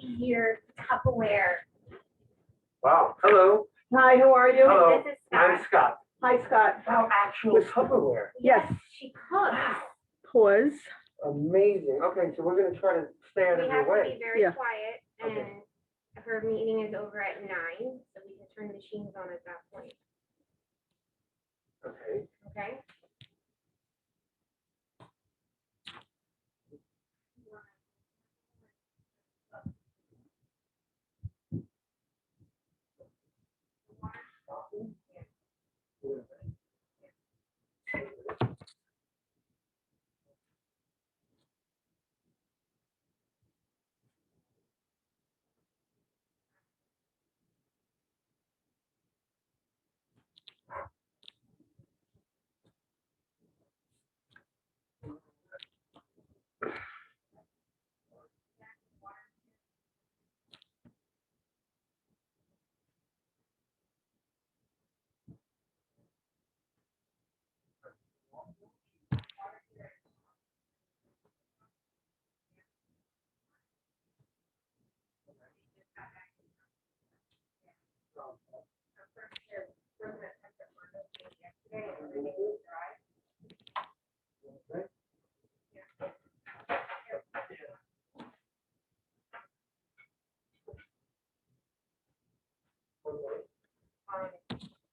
your Tupperware. Wow. Hello. Hi, how are you? Hello. This is Scott. I'm Scott. Hi, Scott. Wow, actual Tupperware. Yes. She cooks. Pause. Amazing. Okay, so we're gonna try to stay out We of have your to be way. very Yeah. quiet, and Okay. her meeting is over at 9, so we can turn the machines on at that point. Okay. Okay.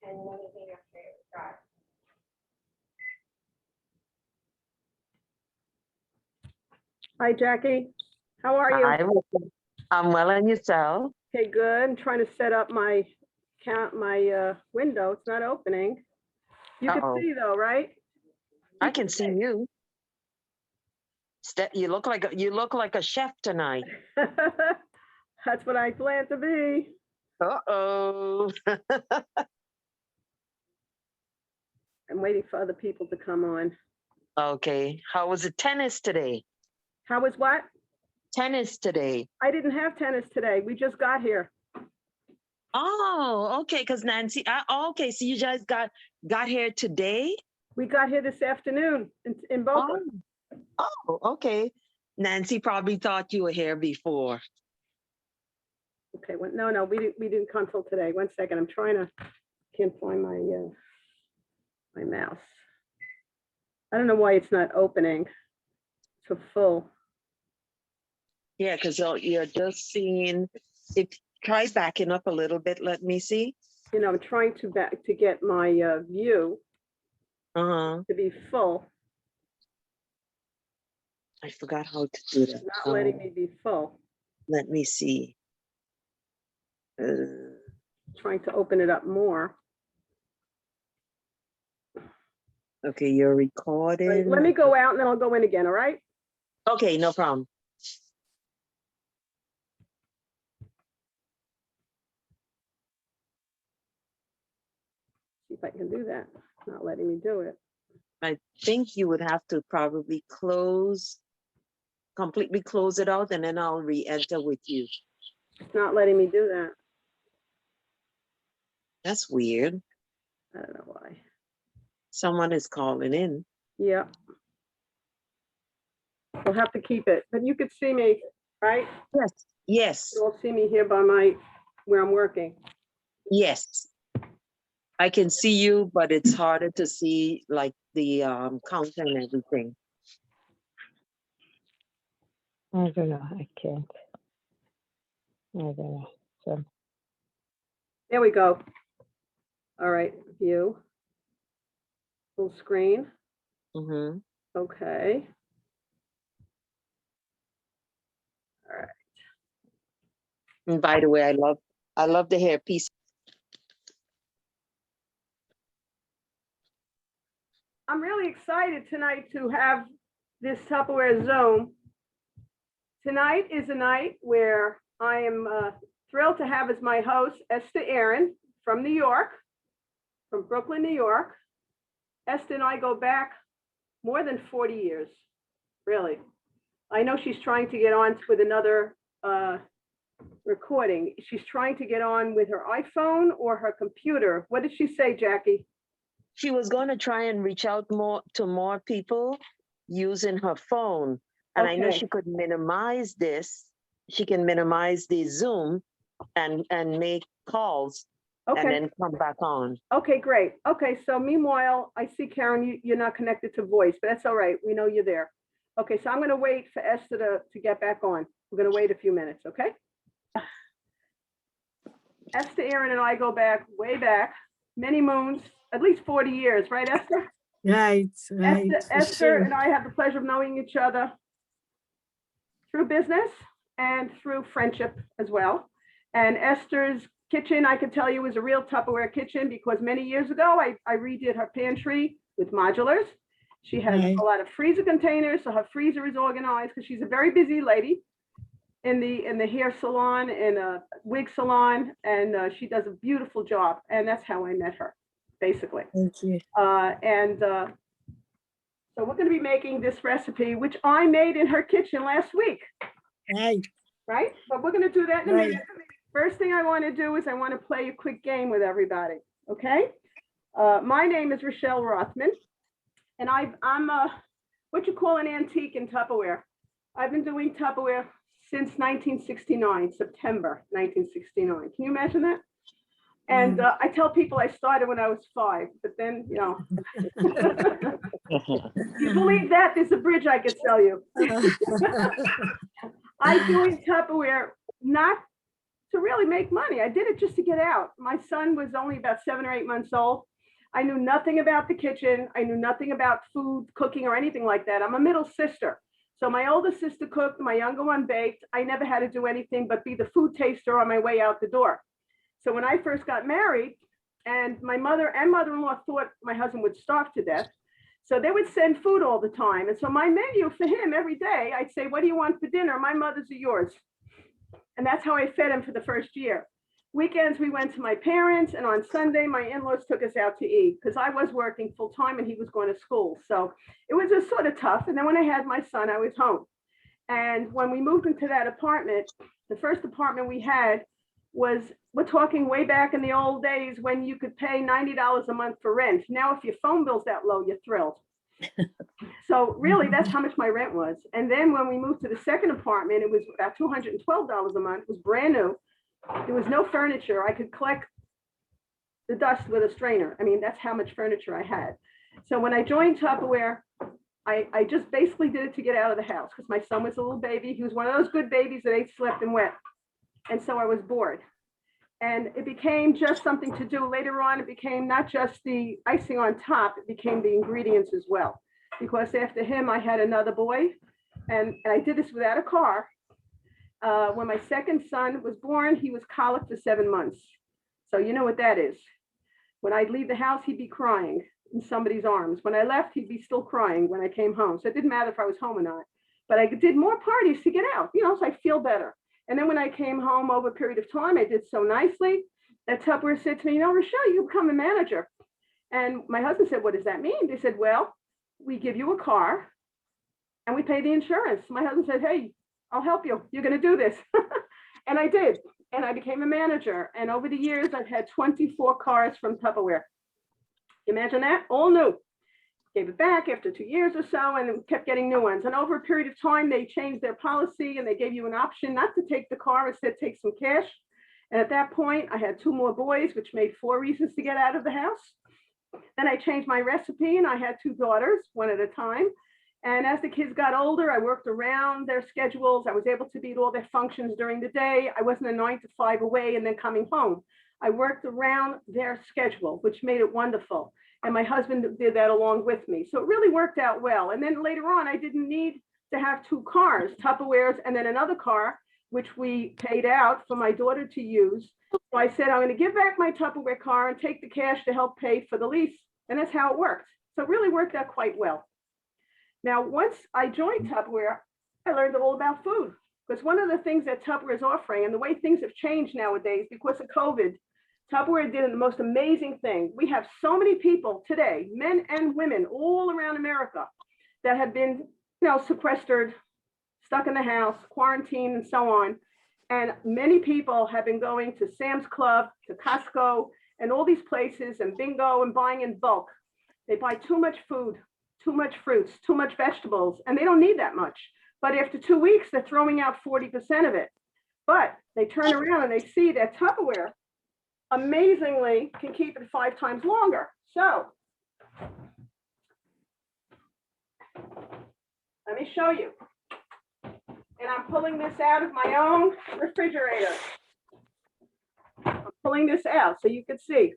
And anything after it dry. Hi, Jackie. How are you? I'm well, and yourself? Okay, good. I'm trying to set up my window. It's not opening. You can Uh-oh. see though, right? I can see you. You look like a chef tonight. That's what I plan to be. Uh-oh. I'm waiting for other people to come on. Okay. How was the tennis today? How was what? Tennis today. I didn't have tennis today. We just got here. Oh, okay. Because Nancy, okay. So you guys got here today? We got here this afternoon in Boca. Oh, okay. Nancy probably thought you were here before. Okay, well, no, we didn't come till today. 1 second, I'm trying to, can't find my my mouse. I don't know why it's not opening. So full. Yeah, because you're just seeing. If try backing up a little bit, let me see. You know, I'm trying to get my view to be full. I forgot how to do that. Not letting me be full. Let me see. Trying to open it up more. Okay, you're recording. Right, let me go out and then I'll go in again, all right? Okay, no problem. See if I can do that. It's not letting me do it. I think you would have to probably completely close it out, and then I'll re-enter with you. It's not letting me do that. That's weird. I don't know why. Someone is calling in. Yeah. We'll have to keep it, but you could see me, right? Yes. Yes. You'll see me here by where I'm working. Yes. I can see you, but it's harder to see like the counter and everything. I don't know. I can't. I don't know. So There we go. All right, view. Full screen. Mm-hmm. Okay. All right. And by the way, I love the hairpiece. I'm really excited tonight to have this Tupperware Zoom. Tonight is a night where I am thrilled to have as my host, Esther Aron from New York, from Brooklyn, New York. Esther and I go back more than 40 years, really. I know she's trying to get on with another recording. She's trying to get on with her iPhone or her computer. What did she say, Jackie? She was going to try and reach out to more people using her phone. And I know Okay. she could minimize this she can minimize the Zoom and make calls and Okay, then come back on. okay, great. Okay, so meanwhile, I see Karen, you're not connected to voice, but that's all right. We know you're there. Okay, so I'm gonna wait for Esther to get back on. We're gonna wait a few minutes, okay? Esther, Aaron, and I go back, way back, many moons, at least 40 years, right, Esther? Right, right. for Esther sure. and I have the pleasure of knowing each other through business and through friendship as well. And Esther's kitchen, I can tell you, is a real Tupperware kitchen because many years ago, I redid her pantry with modulars. She has Right. a lot of freezer containers, so her freezer is organized because she's a very busy lady in the hair salon and a wig salon, and she does a beautiful job. And that's how I met her, basically. Thank you. So we're going to be making this recipe, which I made in her kitchen last week, Right, right? But we're going to do that in a Right. minute. First thing I want to do is I want to play a quick game with everybody, okay? My name is Rochelle Rothman, and I'm what you call an antique in Tupperware. I've been doing Tupperware since 1969, September 1969. Can you imagine that? And I tell people I started when I was 5, but then, you know, you believe that, there's a bridge I could sell you. I joined Tupperware not to really make money. I did it just to get out. My son was only about 7 or 8 months old. I knew nothing about the kitchen. I knew nothing about food, cooking, or anything like that. I'm a middle sister. So my older sister cooked, my younger one baked. I never had to do anything but be the food taster on my way out the door. So when I first got married, and my mother and mother-in-law thought my husband would starve to death, so they would send food all the time. And so my menu for him every day, I'd say, what do you want for dinner? My mother's are yours. And that's how I fed him for the first year. Weekends, we went to my parents, and on Sunday, my in-laws took us out to eat because I was working full time and he was going to school. So it was just sort of tough. And then when I had my son, I was home. And when we moved into that apartment, the first apartment we had was, we're talking way back in the old days when you could pay $90 a month for rent. Now, if your phone bill's that low, you're thrilled. So really, that's how much my rent was. And then when we moved to the second apartment, it was about $212 a month. It was brand new. There was no furniture. I could collect the dust with a strainer. I mean, that's how much furniture I had. So when I joined Tupperware, I just basically did it to get out of the house because my son was a little baby. He was one of those good babies that ate, slept, and wet. And so I was bored. And it became just something to do. Later on, it became not just the icing on top, it became the ingredients as well. Because after him, I had another boy, and I did this without a car. When my second son was born, he was colic for 7 months. So you know what that is. When I'd leave the house, he'd be crying in somebody's arms. When I left, he'd be still crying when I came home. So it didn't matter if I was home or not. But I did more parties to get out, you know, so I feel better. And then when I came home over a period of time, I did so nicely that Tupperware said to me, you know, Rochelle, you become a manager. And my husband said, what does that mean? They said, well, we give you a car and we pay the insurance. My husband said, hey, I'll help you. You're going to do this. And I did. And I became a manager. And over the years, I've had 24 cars from Tupperware. Imagine that, all new. Gave it back after 2 years or so and kept getting new ones. And over a period of time, they changed their policy and they gave you an option not to take the car, instead take some cash. And at that point, I had 2 more boys, which made 4 reasons to get out of the house. Then I changed my recipe and I had 2 daughters, one at a time. And as the kids got older, I worked around their schedules. I was able to be at all their functions during the day. I wasn't a 9 to 5 away and then coming home. I worked around their schedule, which made it wonderful. And my husband did that along with me. So it really worked out well. And then later on, I didn't need to have 2 cars, Tupperwares, and then another car, which we paid out for my daughter to use. So I said, I'm going to give back my Tupperware car and take the cash to help pay for the lease. And that's how it worked. So it really worked out quite well. Now, once I joined Tupperware, I learned all about food. Because one of the things that Tupperware is offering, and the way things have changed nowadays because of COVID, Tupperware did the most amazing thing. We have so many people today, men and women all around America, that have been, you know, sequestered, stuck in the house, quarantined, and so on. And many people have been going to Sam's Club, to Costco, and all these places, and bingo, and buying in bulk. They buy too much food, too much fruits, too much vegetables, and they don't need that much. but after 2 weeks, they're throwing out 40% of it. But they turn around and they see that Tupperware amazingly can keep it 5 times longer. So let me show you. And I'm pulling this out of my own refrigerator. I'm pulling this out so you can see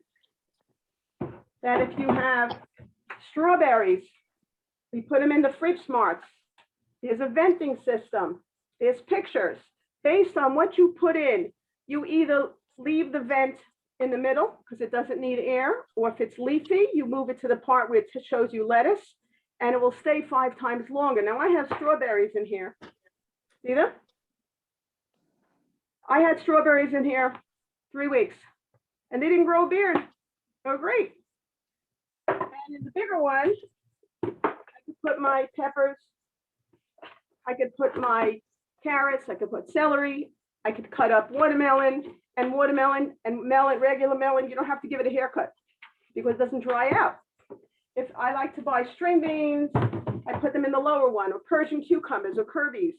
that if you have strawberries, we put them in the fridge smarts. There's a venting system. There's pictures. Based on what you put in, you either leave the vent in the middle because it doesn't need air, or if it's leafy, you move it to the part where it shows you lettuce, and it will stay 5 times longer. Now I have strawberries in here. See them? I had strawberries in here 3 weeks, and they didn't grow a beard. They were great. And in the bigger one, I could put my peppers, I could put my carrots, I could put celery, I could cut up watermelon and melon, regular melon. You don't have to give it a haircut because it doesn't dry out. If I like to buy string beans, I put them in the lower one, or Persian cucumbers or Kirby's.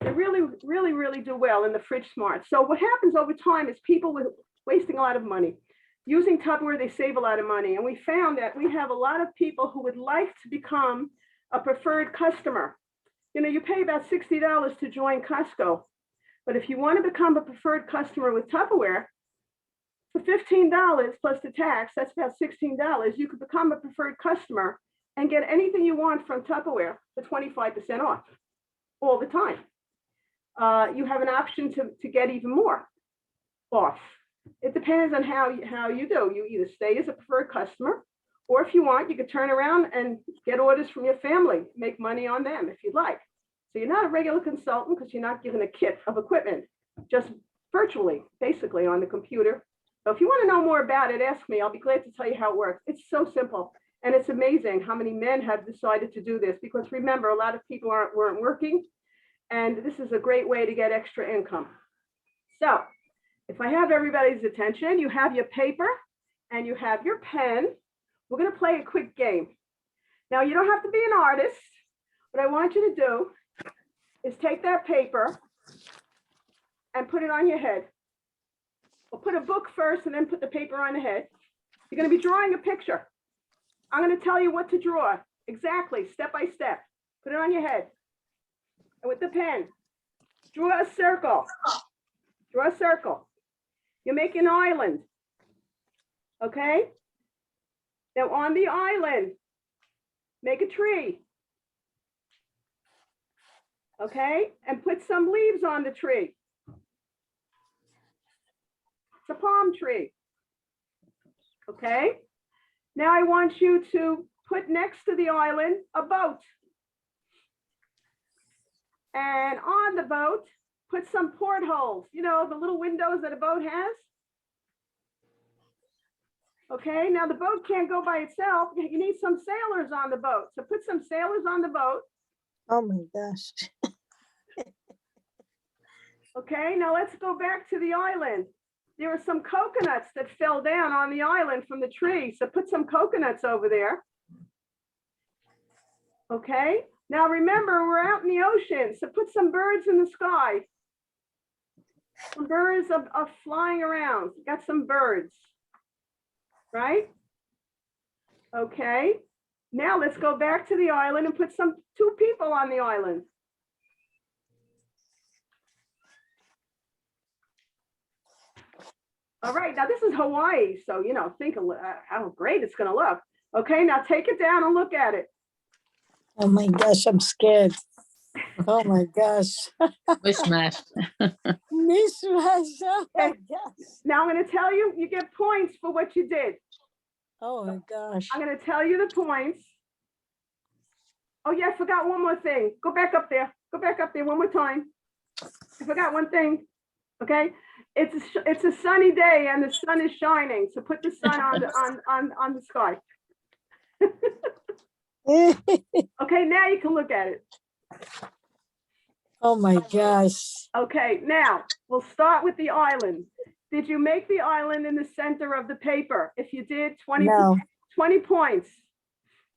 They really do well in the fridge smart. So what happens over time is people with wasting a lot of money. Using Tupperware, they save a lot of money. And we found that we have a lot of people who would like to become a preferred customer. You know, you pay about $60 to join Costco. But if you want to become a preferred customer with Tupperware, for $15 plus the tax, that's about $16, you could become a preferred customer and get anything you want from Tupperware for 25% off all the time. You have an option to get even more off. It depends on how you do. You either stay as a preferred customer, or if you want, you could turn around and get orders from your family, make money on them if you'd like. So you're not a regular consultant because you're not given a kit of equipment, just virtually, basically on the computer. So if you want to know more about it, ask me. I'll be glad to tell you how it works. It's so simple. And it's amazing how many men have decided to do this, because remember, a lot of people weren't working, and this is a great way to get extra income. So if I have everybody's attention, you have your paper and you have your pen. We're going to play a quick game. Now, you don't have to be an artist. What I want you to do is take that paper and put it on your head. We'll put a book first and then put the paper on the head. You're going to be drawing a picture. I'm going to tell you what to draw exactly, step by step. Put it on your head. And with the pen, draw a circle. Draw a circle. You make an island. Okay? Now on the island, make a tree. Okay? And put some leaves on the tree. It's a palm tree. Okay? Now I want you to put next to the island a boat. And on the boat, put some portholes, you know, the little windows that a boat has. Okay, now the boat can't go by itself. You need some sailors on the boat. So put some sailors on the boat. Oh my gosh. Okay, now let's go back to the island. There are some coconuts that fell down on the island from the tree. So put some coconuts over there. Okay, now remember, we're out in the ocean. So put some birds in the sky. Some birds are flying around. Got some birds, right? Okay, now let's go back to the island and put two people on the island. All right, now this is Hawaii, so, you know, think of how great it's gonna look. Okay, now take it down and look at it. Oh my gosh, I'm scared. Oh my gosh. Mishmash. Mishmash. Oh my gosh. Now I'm gonna tell you, you get points for what you did. Oh my gosh. I'm gonna tell you the points. Oh yeah, I forgot one more thing. Go back up there. Go back up there one more time. I forgot one thing. Okay, it's a sunny day and the sun is shining. So put the sun on the sky. Okay, now you can look at it. Oh my gosh. Okay, now we'll start with the island. Did you make the island in the center of the paper? If you did, 20 No. 20 points.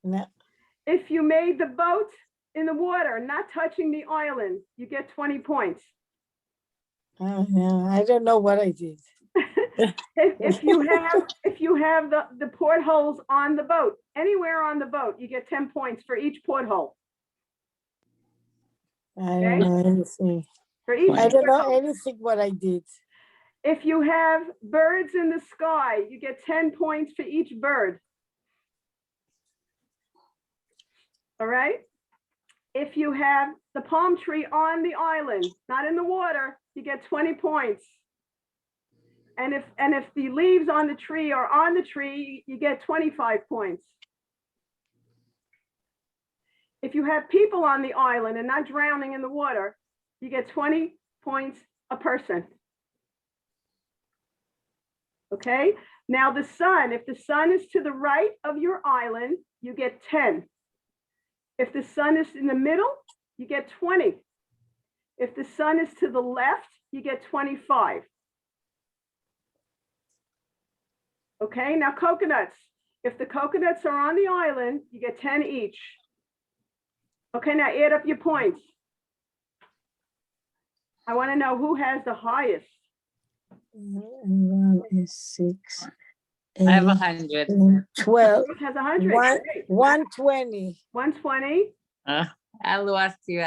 No. If you made the boat in the water, not touching the island, you get 20 points. Oh, yeah, I don't know what I did. If you have the portholes on the boat, anywhere on the boat, you get 10 points for each porthole. I don't know anything. For each I don't know porthole. anything what I did. If you have birds in the sky, you get 10 points for each bird. All right? If you have the palm tree on the island, not in the water, you get 20 points. And if the leaves on the tree are on the tree, you get 25 points. If you have people on the island and not drowning in the water, you get 20 points a person. Okay, now the sun, if the sun is to the right of your island, you get 10. If the sun is in the middle, you get 20. If the sun is to the left, you get 25. Okay, now coconuts. If the coconuts are on the island, you get 10 each. Okay, now add up your points. I want to know who has the highest. 1 is 6. I have 8, 100. 12. Ruth has 100. One- Great. 120. 120. I lost you.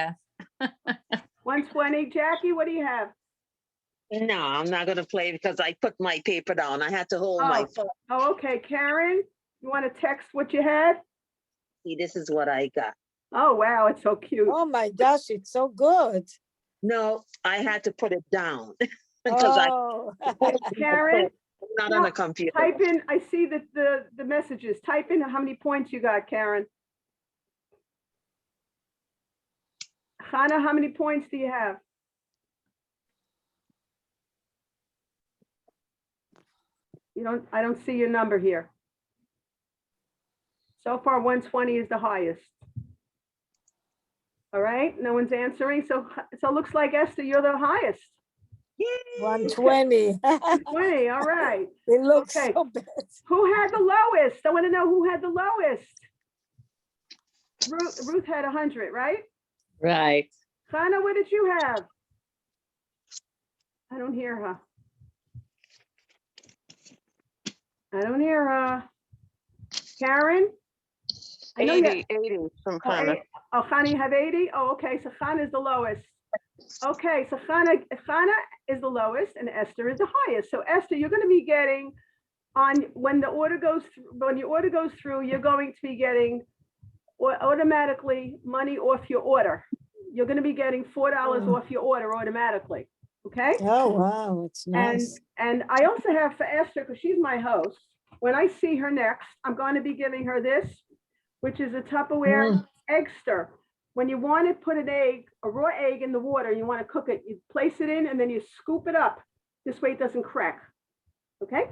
120. Jackie, what do you have? No, I'm not gonna play because I put my paper down. I had to hold my phone. Oh, okay. Karen, you want to text what you had? See, this is what I got. Oh, wow. It's so cute. Oh my gosh, it's so good. No, I had to put it down because Oh. Karen, I'm not on a computer. type in, I see that the messages. Type in how many points you got, Karen. Hannah, how many points do you have? I don't see your number here. So far, 120 is the highest. All right, no one's answering. So it looks like Esther, you're the highest. 120. 20, all right. It looks Okay. so bad. Who had the lowest? I want to know who had the lowest. Ruth had 100, right? Right. Hannah, what did you have? I don't hear her. I don't hear her. Karen? I know you have- 80 from Oh, Hannah. Oh, Hannah, you have 80? Oh, okay, so Hannah is the lowest. Okay, so Hannah is the lowest and Esther is the highest. So Esther, you're going to be getting when your order goes through, you're going to be getting automatically money off your order. You're going to be getting $4 off your order automatically. Okay? Oh, wow, it's nice. And I also have for Esther, because she's my host, when I see her next, I'm going to be giving her this, which is a Tupperware egg stir. When you want to put a raw egg in the water, you want to cook it, you place it in and then you scoop it up. This way it doesn't crack. Okay?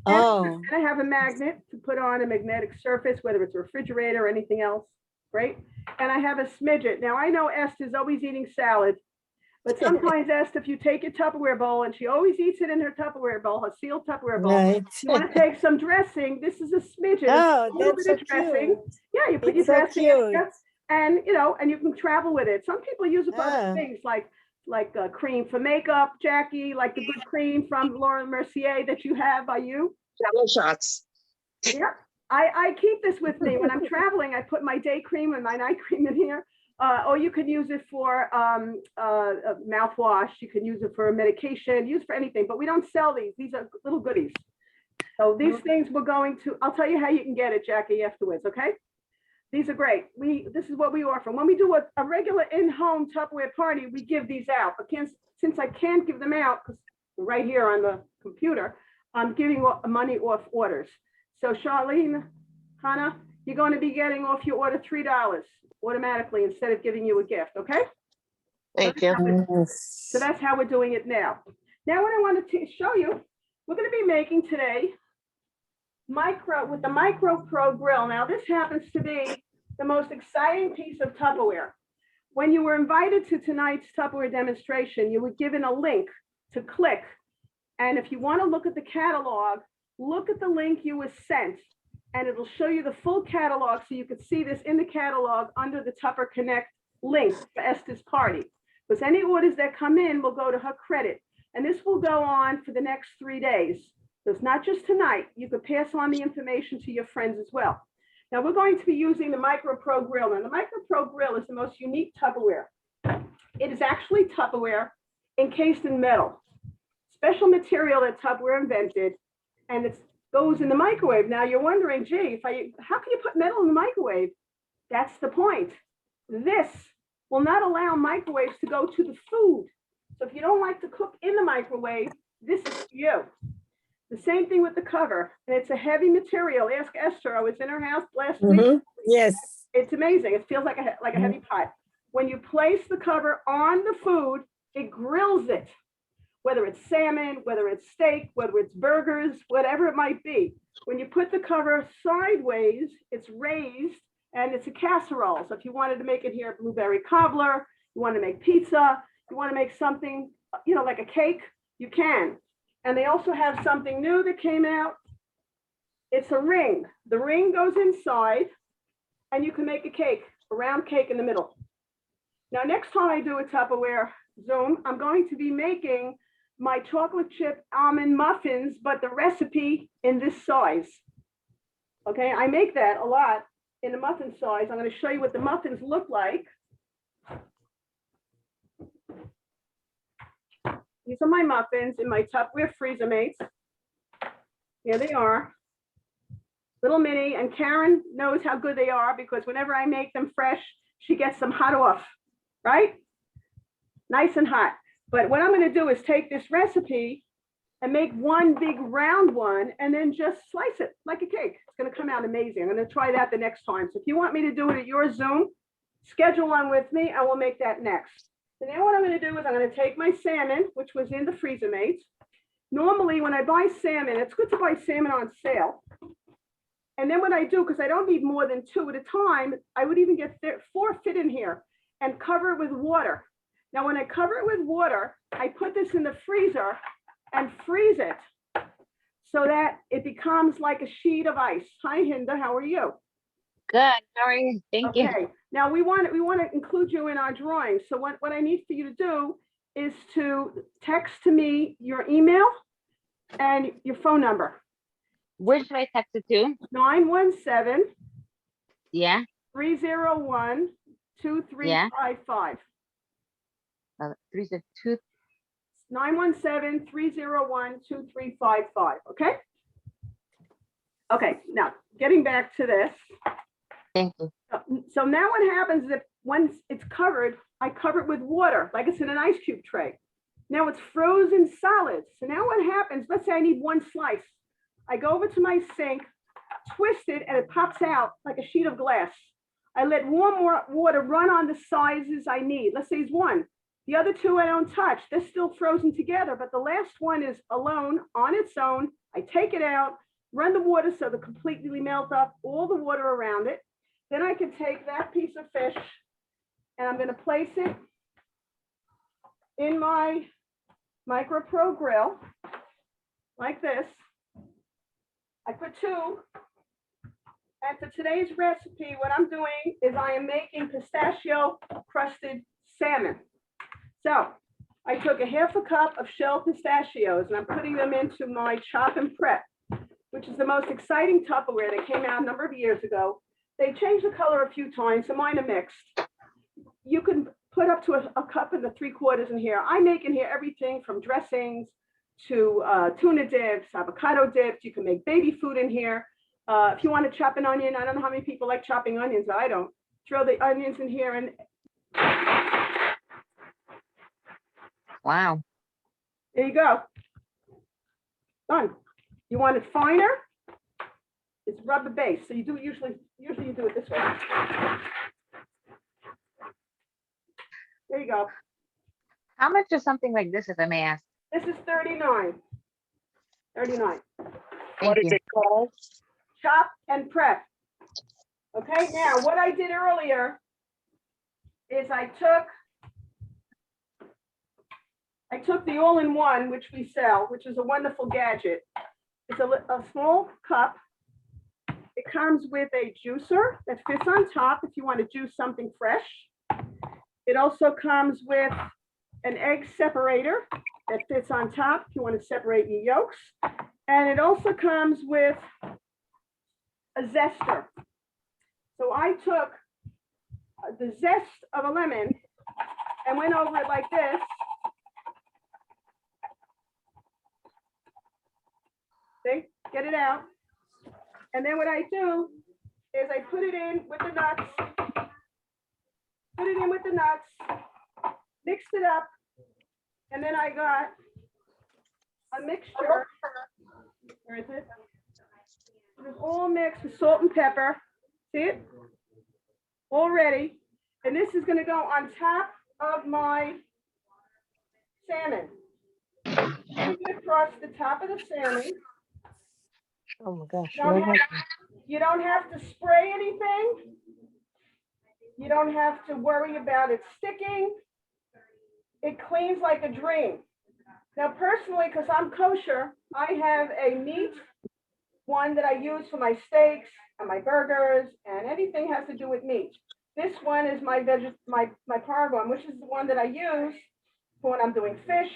And I have a magnet to put on a magnetic surface, whether it's a refrigerator or anything else. Great. And I have a smidget. Now I know Esther's always eating salad, but sometimes Esther, if you take your Tupperware bowl, and she always eats it in her Tupperware bowl, her sealed Tupperware bowl. Right. You want to take some dressing. This is a smidget. Oh, a little that's bit so of dressing. cute. Yeah, you put It's your so dressing in cute. it, and you can travel with it. Some people use it for other Ah. things like cream for makeup, Jackie, like the good cream from Laura Mercier that you have by you. Jello shots. Yeah, I keep this with me when I'm traveling. I put my day cream and my night cream in here. Or you could use it for mouthwash. You can use it for medication, use for anything, but we don't sell these. These are little goodies. So these things we're going to, I'll tell you how you can get it, Jackie, afterwards, okay? These are great. This is what we offer. When we do a regular in-home Tupperware party, we give these out. But since I can't give them out, because right here on the computer, I'm giving money off orders. So Charlene, Hannah, you're going to be getting off your order $3 automatically instead of giving you a gift, okay? Thank you. Yes. So that's how we're doing it now. Now what I want to show you, we're going to be making today with the Micro Pro grill. Now this happens to be the most exciting piece of Tupperware. When you were invited to tonight's Tupperware demonstration, you were given a link to click. And if you want to look at the catalog, look at the link you were sent and it'll show you the full catalog so you can see this in the catalog under the Tupper Connect link for Esther's party. Because any orders that come in will go to her credit. And this will go on for the next 3 days. So it's not just tonight. You could pass on the information to your friends as well. Now we're going to be using the Micro Pro Grill. And the Micro Pro Grill is the most unique Tupperware. It is actually Tupperware encased in metal. Special material that Tupperware invented, and it goes in the microwave. Now you're wondering, gee, how can you put metal in the microwave? That's the point. This will not allow microwaves to go to the food. So if you don't like to cook in the microwave, this is for you. The same thing with the cover, and it's a heavy material. Ask Esther. I was in her house last week. Yes. It's amazing. It feels like a heavy pot. When you place the cover on the food, it grills it. Whether it's salmon, whether it's steak, whether it's burgers, whatever it might be. When you put the cover sideways, it's raised and it's a casserole. So if you wanted to make it here, blueberry cobbler, you want to make pizza, you want to make something, like a cake, you can. And they also have something new that came out. It's a ring. The ring goes inside and you can make a cake, a round cake in the middle. Now, next time I do a Tupperware Zoom, I'm going to be making my chocolate chip almond muffins, but the recipe in this size. Okay, I make that a lot in the muffin size. I'm going to show you what the muffins look like. These are my muffins in my Tupperware freezer mates. Here they are. Little mini, and Karen knows how good they are because whenever I make them fresh, she gets them hot off, right? Nice and hot. But what I'm going to do is take this recipe and make one big round one and then just slice it like a cake. It's going to come out amazing. I'm going to try that the next time. So if you want me to do it at your Zoom, schedule one with me and we'll make that next. So now what I'm going to do is I'm going to take my salmon, which was in the freezer mates. Normally when I buy salmon, it's good to buy salmon on sale. And then what I do, because I don't need more than 2 at a time, I would even get 4 fit in here and cover it with water. Now, when I cover it with water, I put this in the freezer and freeze it so that it becomes like a sheet of ice. Hi, Hinda, how are you? Good. How are you? Thank you. Okay, now we want to include you in our drawing. So what I need for you to do is to text to me your email and your phone number. Where should I text it to? 917 Yeah. 301 2355. 362. 917 301 2355. Okay. Okay. Now getting back to this. Thank you. So now what happens is if once it's covered, I cover it with water, like it's in an ice cube tray. Now it's frozen solid. So now what happens? Let's say I need 1 slice. I go over to my sink, twist it, and it pops out like a sheet of glass. I let warm water run on the sizes I need. Let's say it's 1. The other 2 I don't touch. They're still frozen together, but the last one is alone on its own. I take it out, run the water so they completely melt up all the water around it. Then I can take that piece of fish and I'm going to place it in my Micro Pro Grill like this. I put 2. And for today's recipe, what I'm doing is I am making pistachio crusted salmon. So I took a ½ cup of shelled pistachios and I'm putting them into my chop and prep, which is the most exciting Tupperware that came out a number of years ago. They changed the color a few times, so mine are mixed. You can put up to a cup and 3/4 in here. I make in here everything from dressings to tuna dips, avocado dips. You can make baby food in here. If you want to chop an onion, I don't know how many people like chopping onions, but I don't. Throw the onions in here and Wow. there you go. Done. You want it finer? It's rubber base. So you do usually you do it this way. There you go. How much is something like this, if I may ask? This is 39. 39. Thank you. it called? Chop and prep. Okay, now what I did earlier is I took the all-in-one, which we sell, which is a wonderful gadget. It's a small cup. It comes with a juicer that fits on top if you want to juice something fresh. It also comes with an egg separator that fits on top if you want to separate your yolks. And it also comes with a zester. So I took the zest of a lemon and went over it like this. See, get it out. And then what I do is I put it in with the nuts, mixed it up, and then I got a mixture. Where is it? It's all mixed with salt and pepper. See it? All ready. And this is going to go on top of my salmon. Put it across the top of the salmon. Oh my gosh. You don't have to spray anything. You don't have to worry about it sticking. It cleans like a dream. Now, personally, because I'm kosher, I have a meat one that I use for my steaks and my burgers and anything has to do with meat. This one is my pargon, which is the one that I use for when I'm doing fish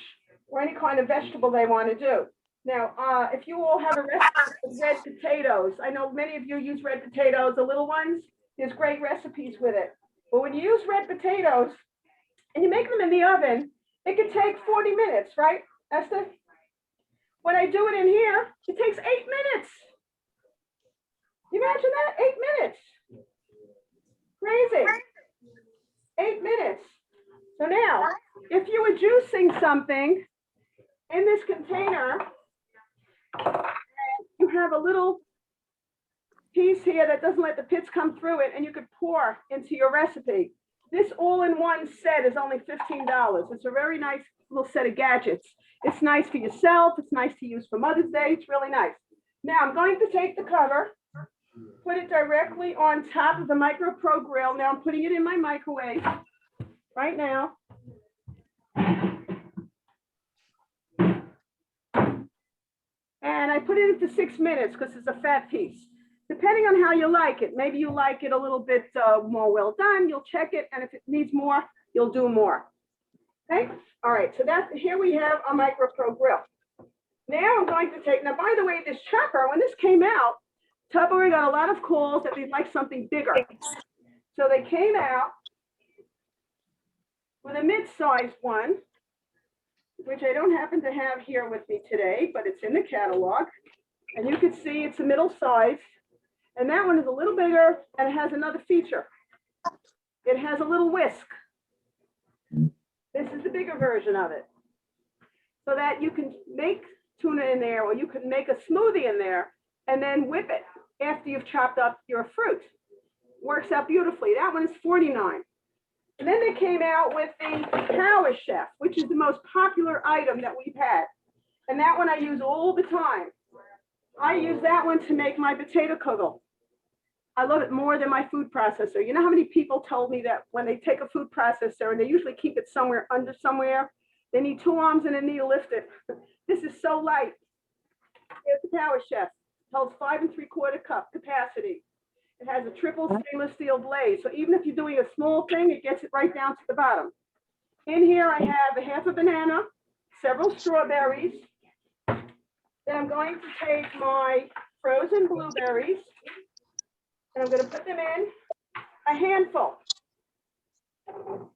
or any kind of vegetable they want to do. Now, if you all have a recipe with red potatoes, I know many of you use red potatoes, the little ones, there's great recipes with it. But when you use red potatoes and you make them in the oven, it can take 40 minutes, right, Esther? When I do it in here, it takes 8 minutes. You imagine that? 8 minutes. Crazy. 8 minutes. So now, if you were juicing something in this container, you have a little piece here that doesn't let the pits come through it, and you could pour into your recipe. This all-in-one set is only $15. It's a very nice little set of gadgets. It's nice for yourself. It's nice to use for Mother's Day. It's really nice. Now I'm going to take the cover, put it directly on top of the MicroPro grill. Now I'm putting it in my microwave right now. And I put it into 6 minutes because it's a fat piece. Depending on how you like it, maybe you like it a little bit more well done, you'll check it, and if it needs more, you'll do more. Okay, all right, so here we have a MicroPro grill. Now I'm going to take, now by the way, this chopper, when this came out, Tupperware got a lot of calls that they'd like something bigger. So they came out with a mid-sized one, which I don't happen to have here with me today, but it's in the catalog. And you can see it's a middle size. And that one is a little bigger and it has another feature. It has a little whisk. This is the bigger version of it. So that you can make tuna in there, or you can make a smoothie in there and then whip it after you've chopped up your fruit. Works out beautifully. That one is $49. And then they came out with the Power Chef, which is the most popular item that we've had. And that one I use all the time. I use that one to make my potato kugel. I love it more than my food processor. You know how many people told me that when they take a food processor and they usually keep it somewhere under somewhere, they need 2 arms and a knee to lift it. This is so light. Here's the Power Chef. It holds 5 3/4 cup capacity. It has a triple stainless steel blade. So even if you're doing a small thing, it gets it right down to the bottom. In here, I have a half a banana, several strawberries. Then I'm going to take my frozen blueberries and I'm going to put them in a handful. You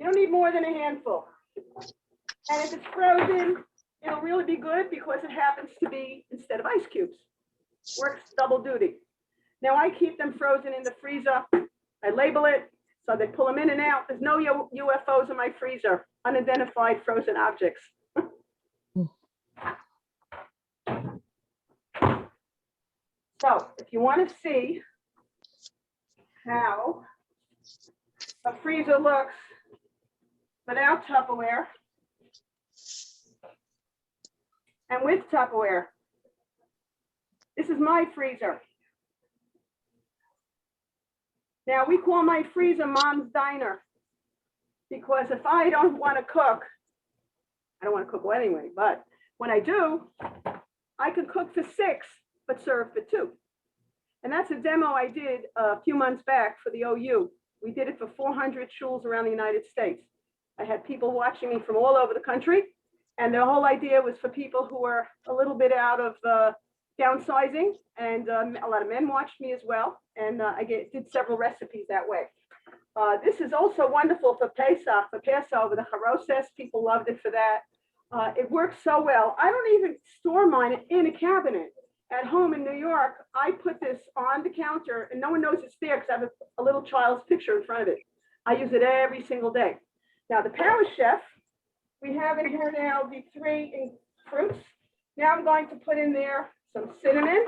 don't need more than a handful. And if it's frozen, it'll really be good because it happens to be instead of ice cubes. Works double duty. Now I keep them frozen in the freezer. I label it so they pull them in and out. There's no UFOs in my freezer, unidentified frozen objects. So if you want to see how a freezer looks without Tupperware and with Tupperware, this is my freezer. Now we call my freezer Mom's Diner because if I don't want to cook, I don't want to cook well anyway, but when I do, I can cook for 6, but serve for 2. And that's a demo I did a few months back for the OU. We did it for 400 shuls around the United States. I had people watching me from all over the country. And the whole idea was for people who were a little bit out of downsizing. And a lot of men watched me as well. And I did several recipes that way. This is also wonderful for Pesach, for Passover, the charoses. People loved it for that. It works so well. I don't even store mine in a cabinet. At home in New York, I put this on the counter and no one knows it's there because I have a little child's picture in front of it. I use it every single day. Now the Power Chef, we have in here now the 3 fruits. Now I'm going to put in there some cinnamon,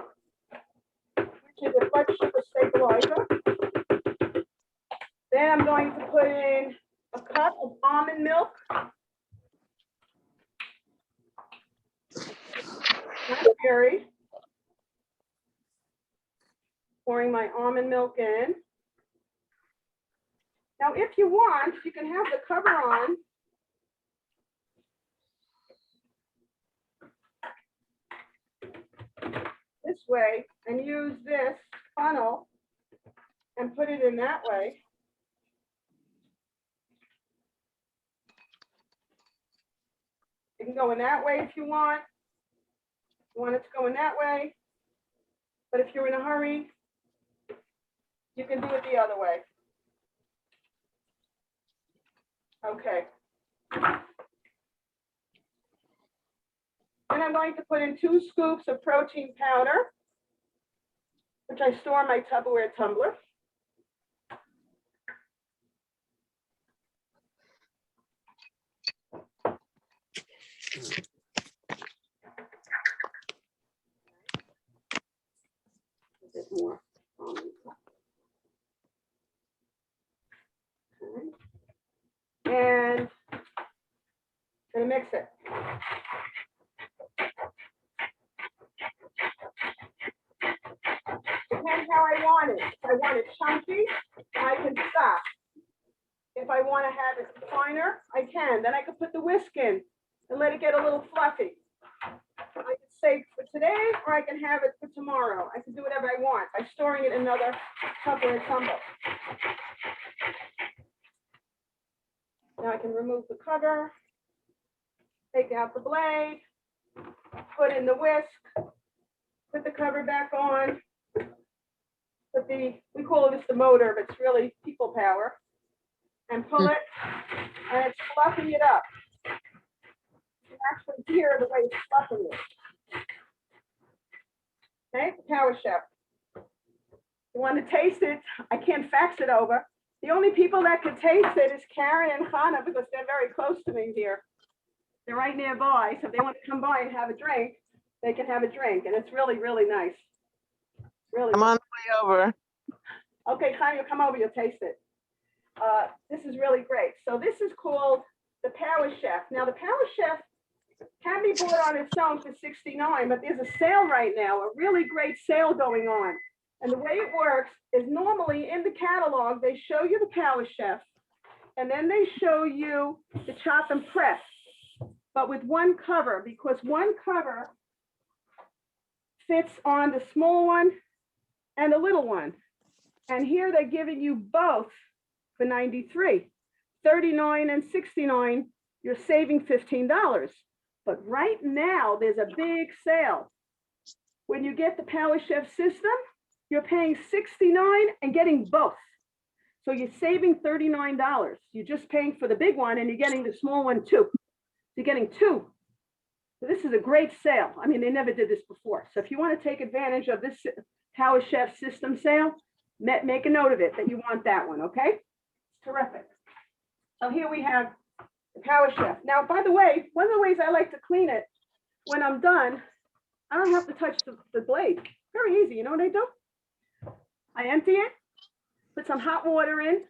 which is a blood sugar stabilizer. Then I'm going to put in a cup of almond milk. Raspberry. Pouring my almond milk in. Now, if you want, you can have the cover on. This way and use this funnel and put it in that way. You can go in that way if you want. You want it to go in that way. But if you're in a hurry, you can do it the other way. Okay. Then I'm going to put in 2 scoops of protein powder, which I store in my Tupperware tumbler. A bit more. Okay. And gonna mix it. Depends how I want it. If I want it chunky, I can stop. If I want to have it finer, I can. Then I can put the whisk in and let it get a little fluffy. I can save for today, or I can have it for tomorrow. I can do whatever I want by storing it in another Tupperware tumbler. Now I can remove the cover, take out the blade, put in the whisk, put the cover back on, put we call this the motor, but it's really people power, and pull it, and it's fluffing it up. You can actually hear the way it's fluffing it. Okay, the Power Chef. You want to taste it? I can't fax it over. The only people that can taste it is Karen and Hannah because they're very close to me here. They're right nearby, so if they want to come by and have a drink, they can have a drink, and it's really, really nice. Really. I'm on the way over. Okay, Hannah, you'll come over, you'll taste it. This is really great. So this is called the Power Chef. Now the Power Chef can be bought on its own for $69, but there's a sale right now, a really great sale going on. And the way it works is normally in the catalog, they show you the Power Chef, and then they show you the chop and press, but with one cover, because one cover fits on the small one and the little one. And here they're giving you both for $93, $39 and $69, you're saving $15. But right now, there's a big sale. When you get the Power Chef system, you're paying $69 and getting both. So you're saving $39. You're just paying for the big one and you're getting the small one too. You're getting 2. So this is a great sale. I mean, they never did this before. So if you want to take advantage of this Power Chef system sale, make a note of it that you want that one, okay? It's terrific. So here we have the Power Chef. Now, by the way, one of the ways I like to clean it, when I'm done, I don't have to touch the blade. Very easy. You know what I do? I empty it, put some hot water in,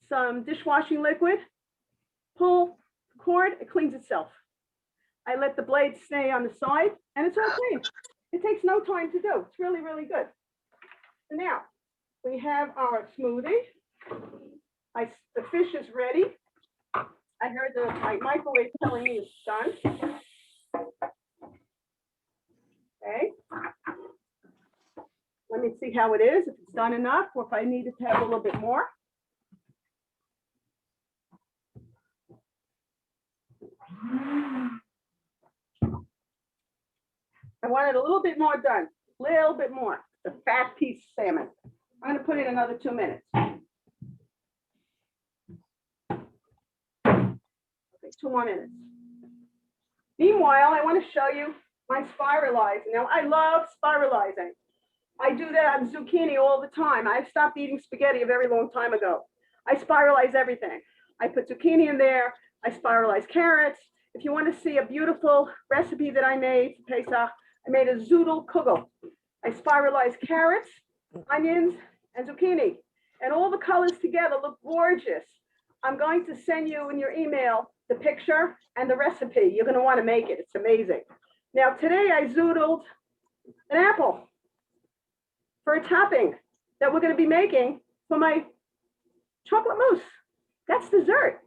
some dishwashing liquid, pull the cord, it cleans itself. I let the blade stay on the side and it's all clean. It takes no time to do. It's really, really good. So now we have our smoothie. The fish is ready. I heard my microwave telling me it's done. Okay. Let me see how it is, if it's done enough, or if I need it to have a little bit more. I want it a little bit more done, little bit more, the fat piece of salmon. I'm gonna put in another 2 minutes. Okay, 2 more minutes. Meanwhile, I want to show you my spiralizing. Now, I love spiralizing. I do that on zucchini all the time. I stopped eating spaghetti a very long time ago. I spiralize everything. I put zucchini in there. I spiralize carrots. If you want to see a beautiful recipe that I made for Pesach, I made a zoodle kugel. I spiralized carrots, onions, and zucchini. And all the colors together look gorgeous. I'm going to send you in your email the picture and the recipe. You're going to want to make it. It's amazing. Now, today I zoodled an apple for a topping that we're going to be making for my chocolate mousse. That's dessert.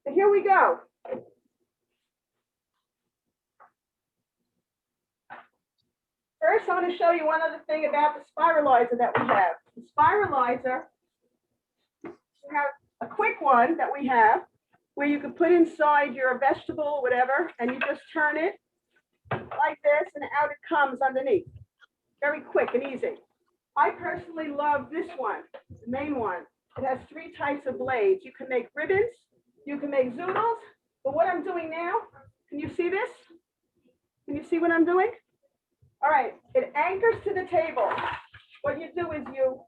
So here we go. First, I want to show you one other thing about the spiralizer that we have. The spiralizer, we have a quick one that we have where you can put inside your vegetable, whatever, and you just turn it like this and out it comes underneath. Very quick and easy. I personally love this one, the main one. It has 3 types of blades. You can make ribbons, you can make zoodles, but what I'm doing now, can you see this? Can you see what I'm doing? All right, it anchors to the table. What you do is you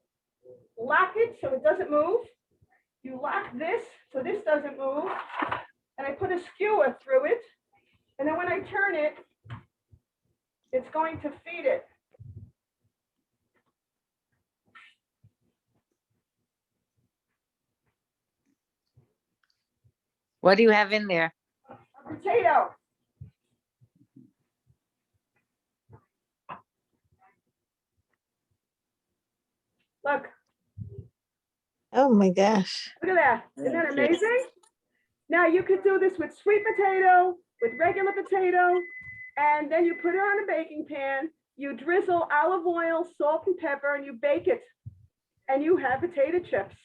lock it so it doesn't move. You lock this so this doesn't move. And I put a skewer through it. And then when I turn it, it's going to feed it. What do you have in there? A potato. Look, Oh my gosh. look at that. Isn't that amazing? Now you could do this with sweet potato, with regular potato, and then you put it on a baking pan, you drizzle olive oil, salt and pepper, and you bake it. And you have potato chips.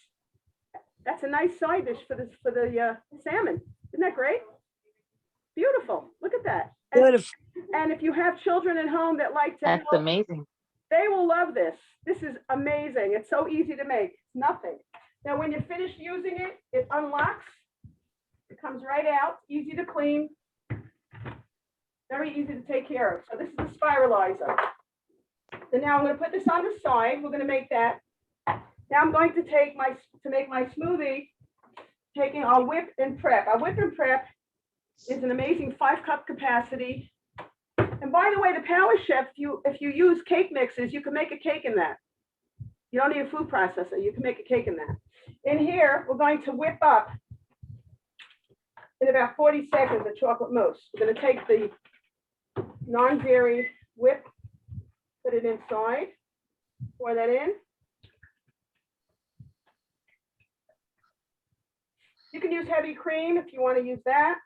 That's a nice side dish for the salmon. Isn't that great? Beautiful. Look at that. Beautiful. And if you have children at home that like to That's help, amazing. they will love this. This is amazing. It's so easy to make. It's nothing. Now, when you're finished using it, it unlocks. It comes right out, easy to clean, very easy to take care of. So this is the spiralizer. So now I'm going to put this on the side. We're going to make that. Now I'm going to take to make my smoothie, taking our whip and prep. Our whip and prep is an amazing 5-cup capacity. And by the way, the Power Chef, if you use cake mixes, you can make a cake in that. You don't need a food processor. You can make a cake in that. In here, we're going to whip up in about 40 seconds the chocolate mousse. We're going to take the non-dairy whip, put it inside, pour that in. You can use heavy cream if you want to use that.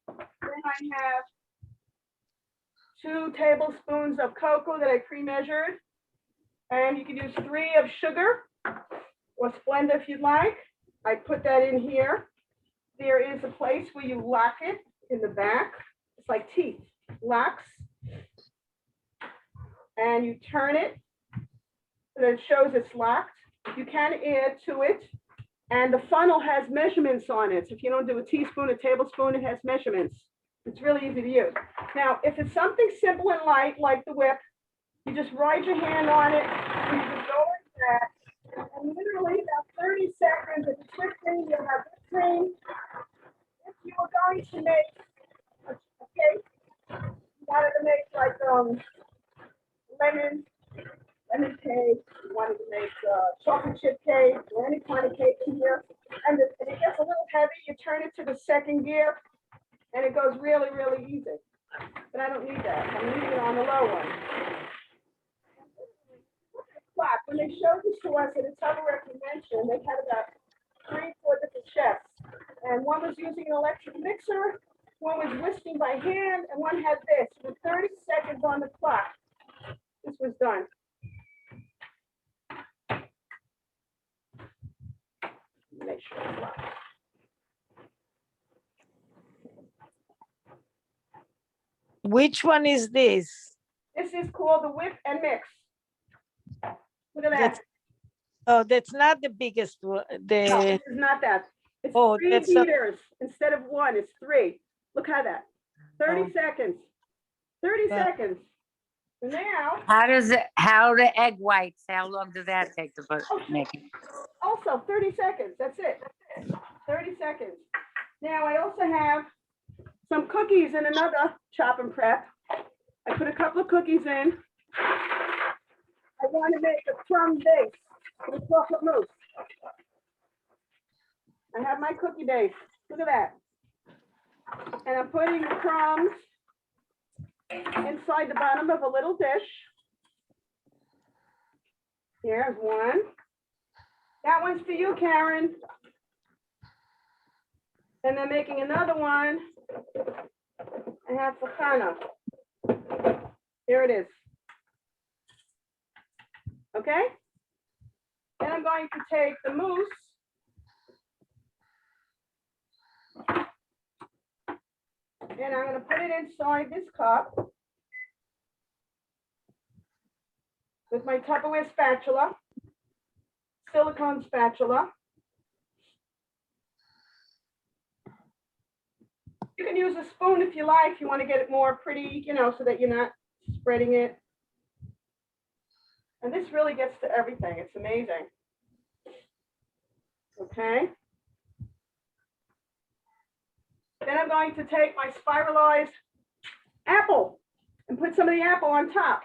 Then I have 2 tablespoons of cocoa that I pre-measured. And you can use 3 of sugar or Splenda if you'd like. I put that in here. There is a place where you lock it in the back. It's like teeth, locks. And you turn it so that it shows it's locked. You can add to it. And the funnel has measurements on it. So if you don't do a teaspoon, a tablespoon, it has measurements. It's really easy to use. Now, if it's something simple and light, like the whip, you just ride your hand on it, and you just go like that. And literally about 30 seconds, if it's whipping, you'll have whipped cream. If you were going to make a cake, you wanted to make like lemon cake, you wanted to make chocolate chip cake, or any kind of cake in here. And if it gets a little heavy, you turn it to the 2nd gear, and it goes really, really easy. But I don't need that. I'm leaving it on the low one. When they showed this to us at a Tupperware convention, they had about 3 or 4 different chefs. And one was using an electric mixer, one was whisking by hand, and one had this. With 30 seconds on the clock, this was done. Make sure it's locked. Which one is this? This is called the whip and mix. Look at that. That's, oh, that's not the biggest one. No, The, this is not that. It's Oh, 3 that's a- beaters instead of 1, it's 3. Look how that, 30 Oh. seconds, 30 Yeah. seconds. Now, How the egg whites, how long does that take to make it? also 30 seconds, that's it, 30 seconds. Now, I also have some cookies in another chop and prep. I put a couple of cookies in. I want to make a crumb base with chocolate mousse. I have my cookie base, look at that. And I'm putting the crumbs inside the bottom of a little dish. Here's one. That one's for you, Karen. And then making another one. I have for Hannah. Here it is. Okay? Then I'm going to take the mousse. And I'm going to put it inside this cup with my Tupperware spatula, silicone spatula. You can use a spoon if you like, if you want to get it more pretty, you know, so that you're not spreading it. And this really gets to everything. It's amazing. Okay. Then I'm going to take my spiralized apple and put some of the apple on top.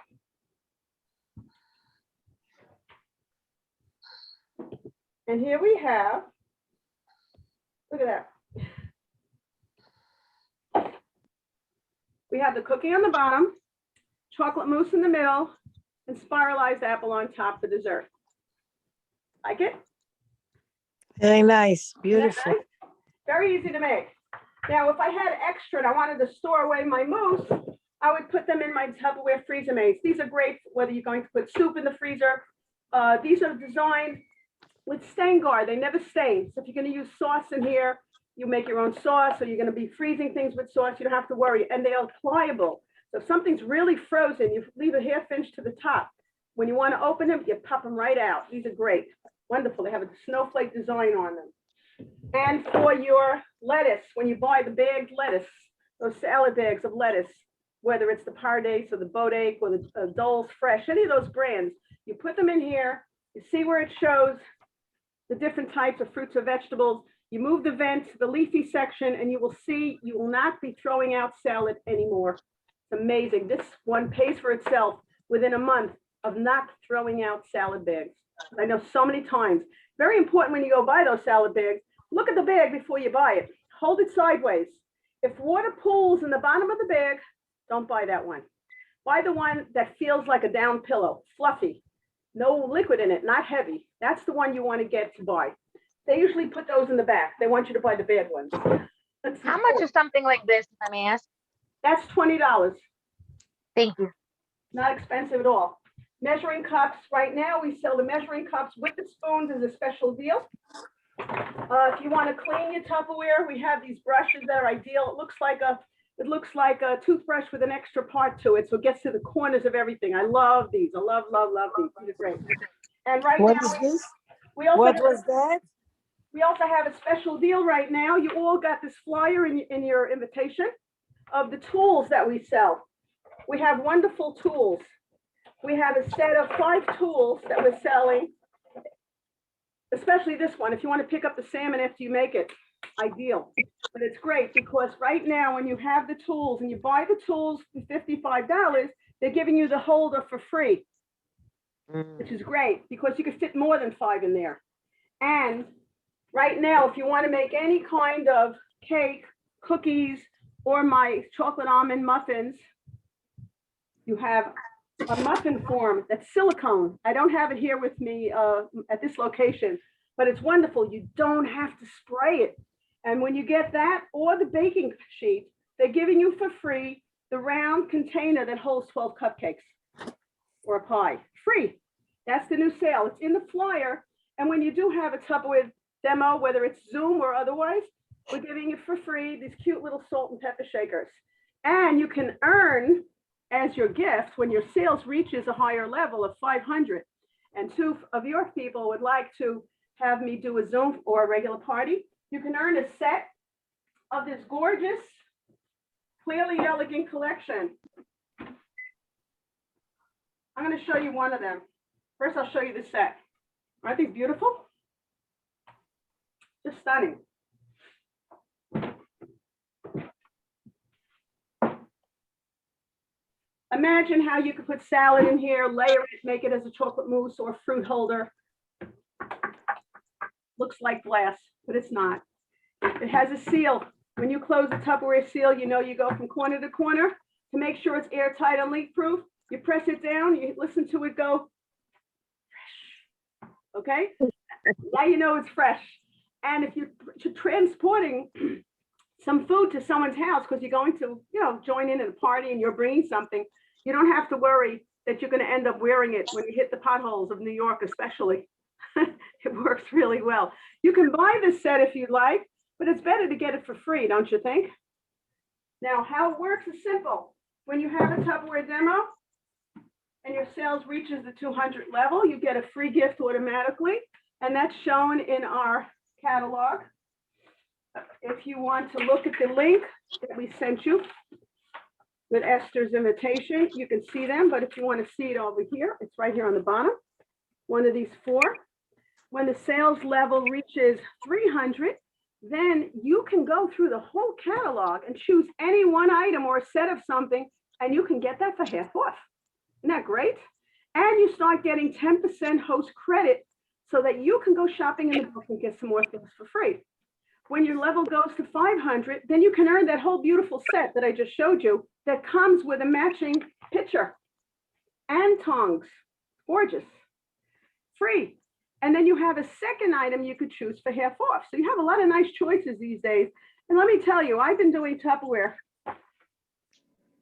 And here we have, look at that. We have the cookie on the bottom, chocolate mousse in the middle, and spiralized apple on top for dessert. Like it? very nice, Isn't that beautiful. nice? Very easy to make. Now, if I had extra and I wanted to store away my mousse, I would put them in my Tupperware freezer mates. These are great whether you're going to put soup in the freezer. These are designed with stain guard. They never stain. So if you're going to use sauce in here, you make your own sauce, or you're going to be freezing things with sauce, you don't have to worry. And they are pliable. So if something's really frozen, you leave a hair pinch to the top. When you want to open them, you pop them right out. These are great. Wonderful. They have a snowflake design on them. And for your lettuce, when you buy the bagged lettuce, those salad bags of lettuce, whether it's the Pardes or the Bodake or the Dole's Fresh, any of those brands, you put them in here, you see where it shows the different types of fruits or vegetables. You move the vent to the leafy section and you will see you will not be throwing out salad anymore. It's amazing. This one pays for itself within a month of not throwing out salad bags. I know so many times. Very important when you go buy those salad bags, look at the bag before you buy it. Hold it sideways. If water pools in the bottom of the bag, don't buy that one. Buy the one that feels like a down pillow, fluffy, no liquid in it, not heavy. That's the one you want to get to buy. They usually put those in the back. They want you to buy the bad ones. How much is something like this, if I may ask? That's $20. Thank you. Not expensive at all. Measuring cups, right now we sell the measuring cups with the spoons as a special deal. If you want to clean your Tupperware, we have these brushes that are ideal. It looks like a toothbrush with an extra part to it, so it gets to the corners of everything. I love these. I love these. These are great. And right What now, is this? we also What have, was that? we also have a special deal right now. You all got this flyer in your invitation of the tools that we sell. We have wonderful tools. We have a set of 5 tools that we're selling, especially this one. If you want to pick up the salmon after you make it, ideal. But it's great because right now when you have the tools and you buy the tools for $55, they're giving you the holder for free, which is great because you can fit more than 5 in there. And right now, if you want to make any kind of cake, cookies, or my chocolate almond muffins, you have a muffin form that's silicone. I don't have it here with me at this location, but it's wonderful. You don't have to spray it. And when you get that or the baking sheet, they're giving you for free the round container that holds 12 cupcakes or a pie, free. That's the new sale. It's in the flyer. And when you do have a Tupperware demo, whether it's Zoom or otherwise, we're giving you for free these cute little salt and pepper shakers. And you can earn as your gift when your sales reaches a higher level of 500. And two of your people would like to have me do a Zoom or a regular party, you can earn a set of this gorgeous, clearly elegant collection. I'm going to show you one of them. First, I'll show you the set. Aren't these beautiful? Just stunning. Imagine how you could put salad in here, layer it, make it as a chocolate mousse or fruit holder. Looks like glass, but it's not. It has a seal. When you close the Tupperware seal, you know you go from corner to corner. To make sure it's airtight and leak-proof, you press it down, you listen to it go fresh. Okay? Now you know it's fresh. And if you're transporting some food to someone's house because you're going to, join in at a party and you're bringing something, you don't have to worry that you're going to end up wearing it when you hit the potholes of New York, especially. It works really well. You can buy this set if you'd like, but it's better to get it for free, don't you think? Now, how it works is simple. When you have a Tupperware demo and your sales reaches the 200 level, you get a free gift automatically, and that's shown in our catalog. If you want to look at the link that we sent you with Esther's invitation, you can see them, but if you want to see it over here, it's right here on the bottom, one of these four. When the sales level reaches 300, then you can go through the whole catalog and choose any one item or a set of something, and you can get that for half off. Isn't that great? And you start getting 10% host credit so that you can go shopping in the book and get some more things for free. When your level goes to 500, then you can earn that whole beautiful set that I just showed you that comes with a matching pitcher and tongs. Gorgeous. Free. And then you have a second item you could choose for half off. So you have a lot of nice choices these days. And let me tell you, I've been doing Tupperware.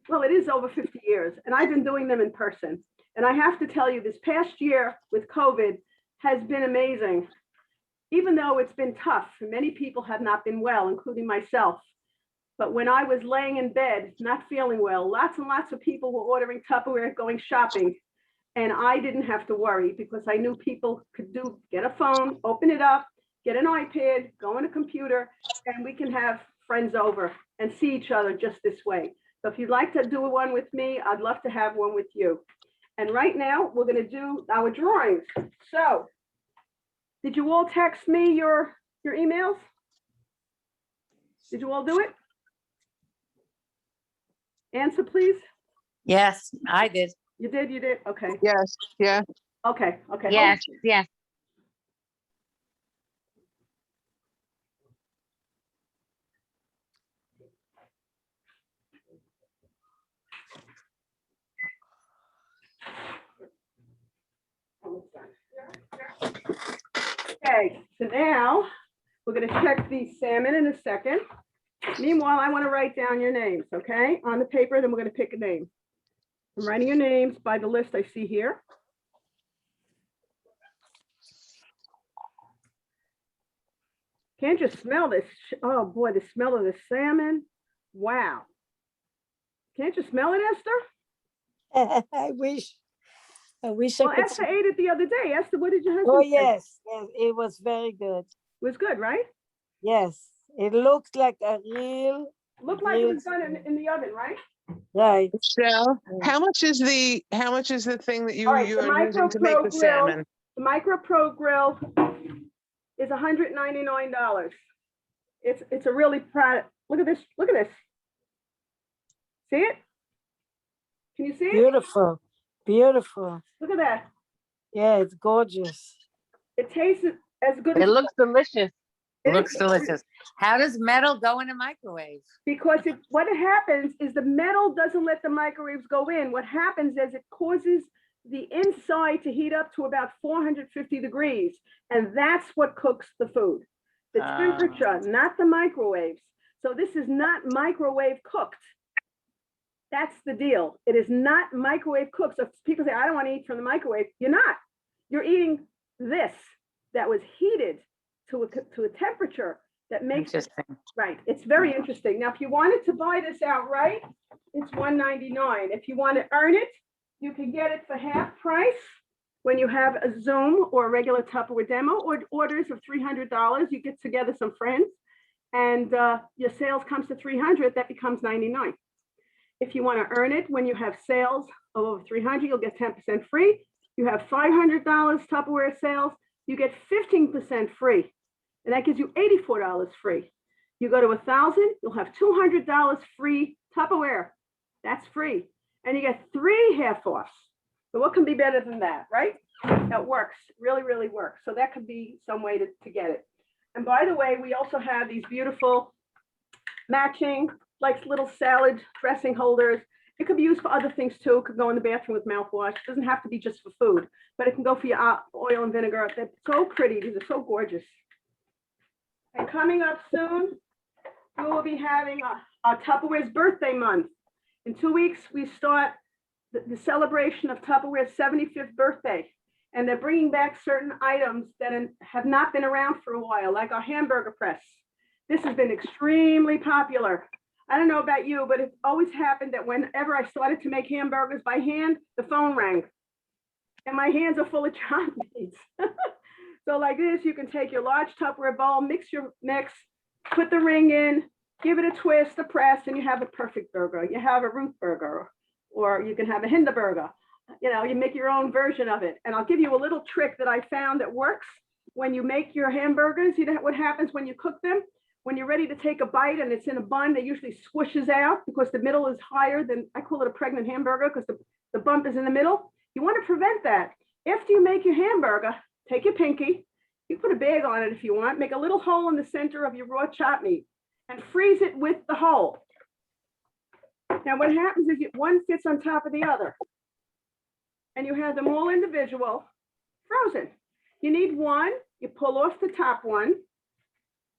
Well, it is over 50 years, and I've been doing them in person. And I have to tell you, this past year with COVID has been amazing. Even though it's been tough, many people have not been well, including myself. But when I was laying in bed, not feeling well, lots and lots of people were ordering Tupperware, going shopping. And I didn't have to worry because I knew people could get a phone, open it up, get an iPad, go on a computer, and we can have friends over and see each other just this way. So if you'd like to do one with me, I'd love to have one with you. And right now, we're going to do our drawings. So did you all text me your emails? Did you all do it? Answer, please. Yes, I did. You did? Okay. Yes, yeah. Okay. Yes, yes. Okay, so now we're going to check the salmon in a second. Meanwhile, I want to write down your names, okay, on the paper, then we're going to pick a name. I'm writing your names by the list I see here. Can't you smell this? Oh boy, the smell of the salmon. Wow. Can't you smell it, Esther? I wish I Well, could. Esther ate it the other day. Esther, what did your husband Oh, say? yes, it was very good. It was good, right? Yes, it looks like a real, Looked like it was done in the oven, right? right. Michelle, how much is the thing that All right, the you are using to Micro make Pro the Grill. salmon? The Micro Pro Grill is $199. It's a really proud. Look at this. Look at this. See it? Can you see it? Beautiful, beautiful. Look at that. Yeah, it's gorgeous. It tastes as good It as looks delicious. It It looks is- delicious. How does metal go in a microwave? because what happens is the metal doesn't let the microwaves go in. What happens is it causes the inside to heat up to about 450 degrees, and that's what cooks the food. The Ah. temperature, not the microwaves. So this is not microwave cooked. That's the deal. It is not microwave cooked. So if people say, I don't want to eat from the microwave, you're not. You're eating this that was heated to a temperature that makes it Interesting. right. It's very interesting. Now, if you wanted to buy this outright, it's $1.99. If you want to earn it, you can get it for half price when you have a Zoom or a regular Tupperware demo or orders of $300. You get together some friends and your sales comes to 300, that becomes 99. If you want to earn it when you have sales of over 300, you'll get 10% free. You have $500 Tupperware sales, you get 15% free. And that gives you $84 free. You go to 1,000, you'll have $200 free Tupperware. That's free. And you get 3 half offs. So what can be better than that, right? That works, really, really works. So that could be some way to get it. And by the way, we also have these beautiful matching, like little salad dressing holders. It could be used for other things too. It could go in the bathroom with mouthwash. It doesn't have to be just for food, but it can go for your oil and vinegar. They're so pretty. These are so gorgeous. And coming up soon, we will be having our Tupperware's birthday month. In 2 weeks, we start the celebration of Tupperware's 75th birthday. And they're bringing back certain items that have not been around for a while, like our hamburger press. This has been extremely popular. I don't know about you, but it always happened that whenever I started to make hamburgers by hand, the phone rang. And my hands are full of chop meats. So like this, you can take your large Tupperware bowl, mix, put the ring in, give it a twist, a press, and you have a perfect burger. You have a Ruth burger, or you can have a Hindenburger. You know, you make your own version of it. And I'll give you a little trick that I found that works. When you make your hamburgers, you know what happens when you cook them? When you're ready to take a bite and it's in a bun, it usually squishes out because the middle is higher than, I call it a pregnant hamburger because the bump is in the middle. You want to prevent that. After you make your hamburger, take your pinky, you put a bag on it if you want, make a little hole in the center of your raw chopped meat and freeze it with the hole. Now what happens is one fits on top of the other and you have them all individual, frozen. You need one, you pull off the top one,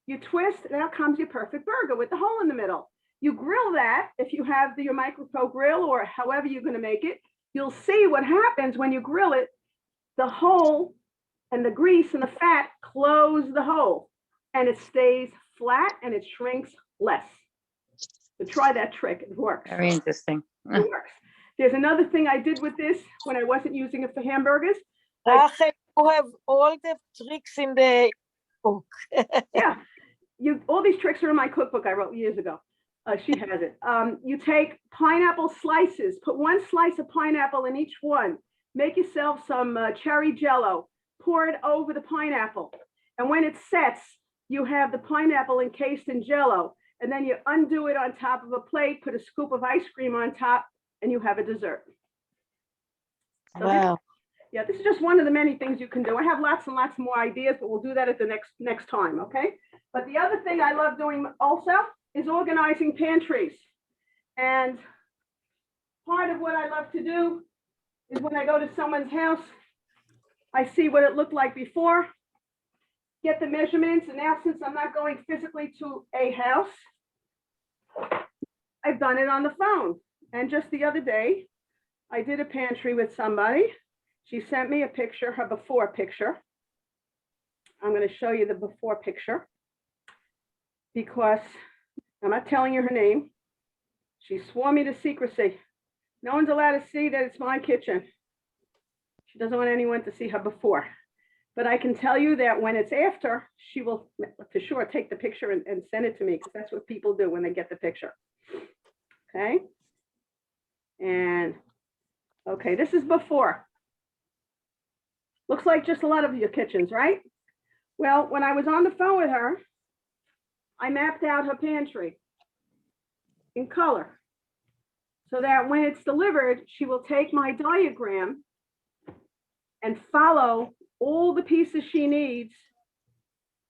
you twist, and out comes your perfect burger with the hole in the middle. You grill that, if you have your micro grill or however you're gonna make it, you'll see what happens when you grill it. The hole and the grease and the fat close the hole and it stays flat and it shrinks less. So try that trick, it works. Very interesting. It works. There's another thing I did with this when I wasn't using it for hamburgers. Rachel, you have all the tricks in the book. Yeah, all these tricks are in my cookbook I wrote years ago. She has it. You take pineapple slices, put one slice of pineapple in each one. Make yourself some cherry jello, pour it over the pineapple. And when it sets, you have the pineapple encased in jello. And then you undo it on top of a plate, put a scoop of ice cream on top, and you have a dessert. So Wow. this is just one of the many things you can do. I have lots and lots more ideas, but we'll do that at the next time, okay? But the other thing I love doing also is organizing pantries. And part of what I love to do is when I go to someone's house, I see what it looked like before, get the measurements, and now since I'm not going physically to a house, I've done it on the phone. And just the other day, I did a pantry with somebody. She sent me a picture, her before picture. I'm going to show you the before picture because I'm not telling you her name. She swore me to secrecy. No one's allowed to see that it's my kitchen. She doesn't want anyone to see her before. But I can tell you that when it's after, she will for sure take the picture and send it to me because that's what people do when they get the picture. Okay. And okay, this is before. Looks like just a lot of your kitchens, right? Well, when I was on the phone with her, I mapped out her pantry in color so that when it's delivered, she will take my diagram and follow all the pieces she needs,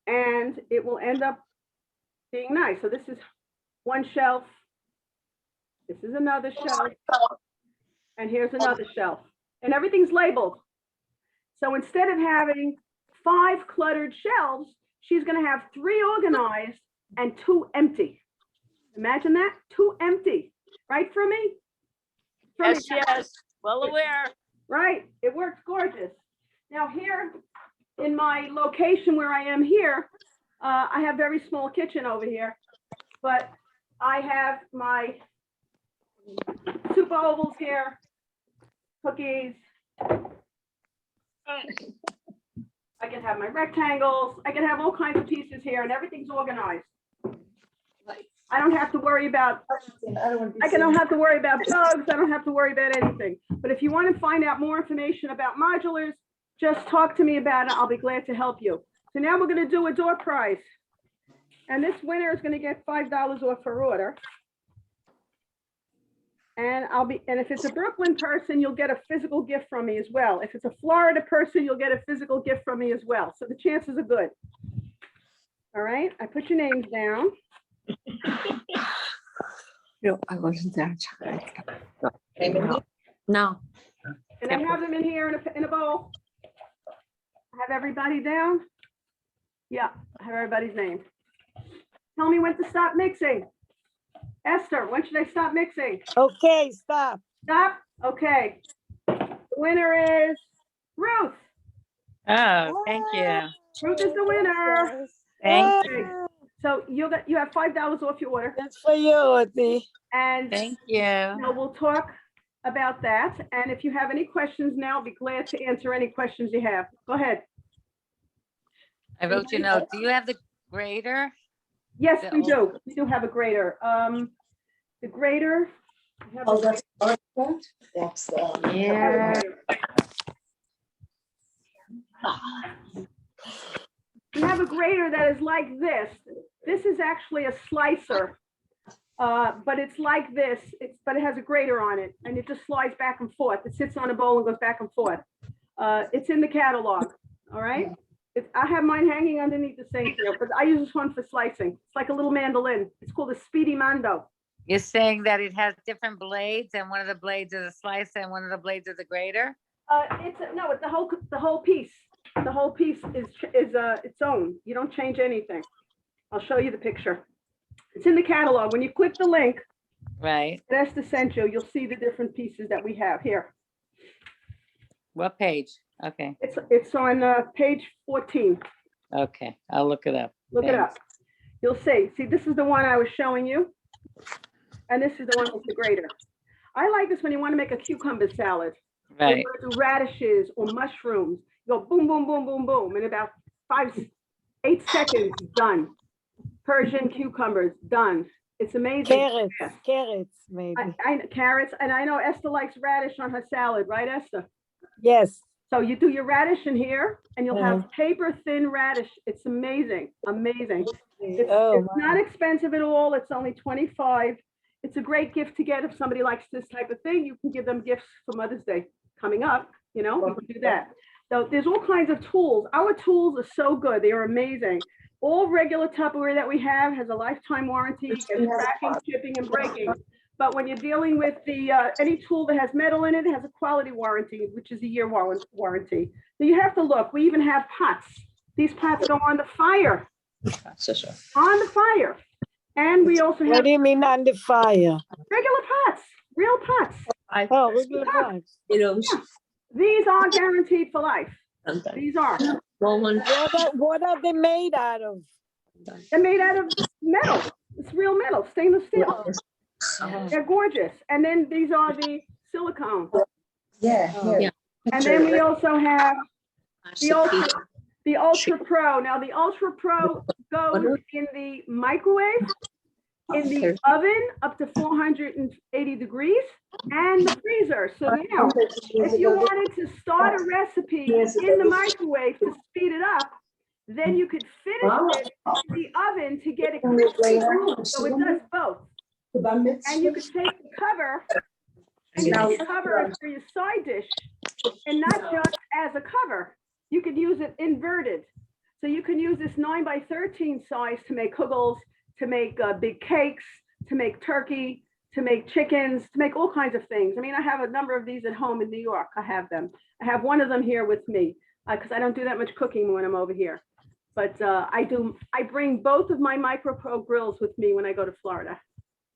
and it will end up being nice. So this is one shelf. This is another shelf. And here's another shelf. And everything's labeled. So instead of having 5 cluttered shelves, she's going to have 3 organized and 2 empty. Imagine that, 2 empty, right for me? Yes, well aware. Right, it works gorgeous. Now here in my location where I am here, I have very small kitchen over here, but I have my soup ovals here, cookies. I can have my rectangles. I can have all kinds of pieces here and everything's organized. I don't have to worry about, I don't have to worry about bugs. I don't have to worry about anything. But if you want to find out more information about modulars, just talk to me about it. I'll be glad to help you. So now we're going to do a door prize. And this winner is going to get $5 off her order. And if it's a Brooklyn person, you'll get a physical gift from me as well. If it's a Florida person, you'll get a physical gift from me as well. So the chances are good. All right, I put your names down. No, I wasn't there. No. And I have them in here in a bowl. I have everybody down. Yeah, I have everybody's name. Tell me when to stop mixing. Esther, when should I stop mixing? Okay, stop. Stop? Okay. The winner is Ruth. Oh, thank you. Ruth is the winner. Thank Okay. So you have $5 off your order. That's for you, Auntie. And Thank you. we'll talk about that. And if you have any questions now, I'll be glad to answer any questions you have. Go ahead. I wrote your note. Do you have the grater? Yes, we do. We do have a grater. The grater. I have a- Yeah. We have a grater that is like this. This is actually a slicer, but it's like this. But it has a grater on it, and it just slides back and forth. It sits on a bowl and goes back and forth. It's in the catalog. All right. I have mine hanging underneath the sink here, but I use this one for slicing. It's like a little mandolin. It's called a Speedy Mando. You're saying that it has different blades, and one of the blades is a slicer and one of the blades is a grater? It's the whole piece. The whole piece is its own. You don't change anything. I'll show you the picture. It's in the catalog. When you click the link Right. that Esther sent you, you'll see the different pieces that we have here. What page? Okay. It's on page 14. Okay. I'll look it up. Look it up. You'll see. See, this is the one I was showing you. And this is the one with the grater. I like this when you want to make a cucumber salad. Right. You want to do radishes or mushrooms. You go boom, boom, boom, boom, boom. In about 8 seconds, done. Persian cucumbers, done. It's amazing. Carrots, maybe. Carrots, and I know Esther likes radish on her salad, right, Esther? Yes. So you do your radish in here, and you'll have paper thin radish. It's amazing, amazing. It's not expensive at all. It's only $25. It's a great gift to get if somebody likes this type of thing. You can give them gifts for Mother's Day coming up. You know, you can do that. So there's all kinds of tools. Our tools are so good. They are amazing. All regular Tupperware that we have has a lifetime warranty against cracking, chipping, and breaking. But when you're dealing with the any tool that has metal in it, it has a quality warranty, which is a year warranty. So you have to look. We even have pots. These pots go on the fire. On the fire. And we also have. What do you mean on the fire? Regular pots, real pots. Regular pots. Yeah. These are guaranteed for life. These are. What are they made out of? They're made out of metal. It's real metal, stainless steel. They're gorgeous. And then these are the silicone. Yeah. And then we also have the Ultra Pro. Now the Ultra Pro goes in the microwave, in the oven up to 480 degrees, and the freezer. So now, if you wanted to start a recipe in the microwave to speed it up, then you could finish it in the oven to get it crispy. So it does both. And you could take the cover and use the cover for your side dish, and not just as a cover. You could use it inverted. So you can use this 9x13 size to make kugels, to make big cakes, to make turkey, to make chickens, to make all kinds of things. I mean, I have a number of these at home in New York. I have them. I have one of them here with me because I don't do that much cooking when I'm over here. But I bring both of my Micro Pro grills with me when I go to Florida.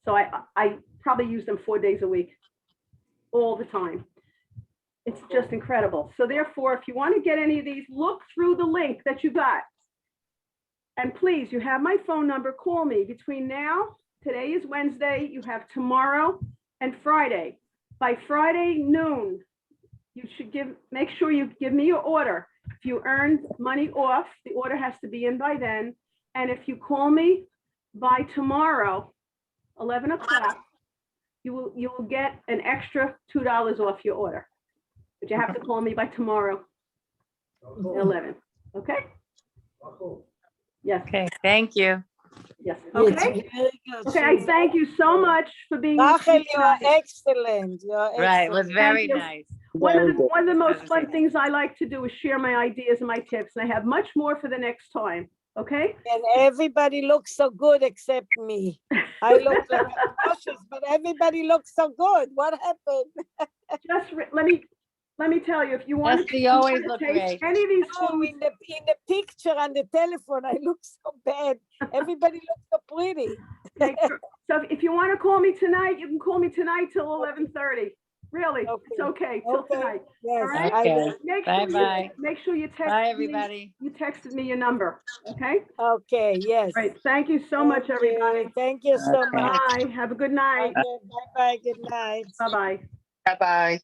So I probably use them 4 days a week, all the time. It's just incredible. So therefore, if you want to get any of these, look through the link that you got. And please, you have my phone number. Call me between now. Today is Wednesday. You have tomorrow and Friday. By Friday noon, you should make sure you give me your order. If you earned money off, the order has to be in by then. And if you call me by tomorrow, 11 o'clock, you will get an extra $2 off your order. But you have to call me by tomorrow, 11, okay? Yes, Okay, thank you. yes, It's okay? very good, Okay, I Susan. thank you so much for being. Rachel, you are excellent. You are Right, it was excellent. very you. nice. One of Very the, good. one of the most fun Positive. things I like to do is share my ideas and my tips, and I have much more for the next time, okay? And everybody looks so good except me. I look like I'm cautious, but everybody looks so good. What happened? Just, let me tell you, if you want Esther, you always look taste great. any of these Oh, foods, in the picture on the telephone, I look so bad. Everybody looks so pretty. so if you want to call me tonight, you can call me tonight till 11:30. Really, it's okay, till Okay. tonight. Yes, All right. I Okay. will. Bye-bye. Make sure you text Bye, me. everybody. You texted me your number, okay? Okay, yes. All right, thank you so much, Thank you. everybody. Thank you so Okay. much. Bye, have a good night. Okay, bye-bye, good night. Bye-bye. Bye-bye.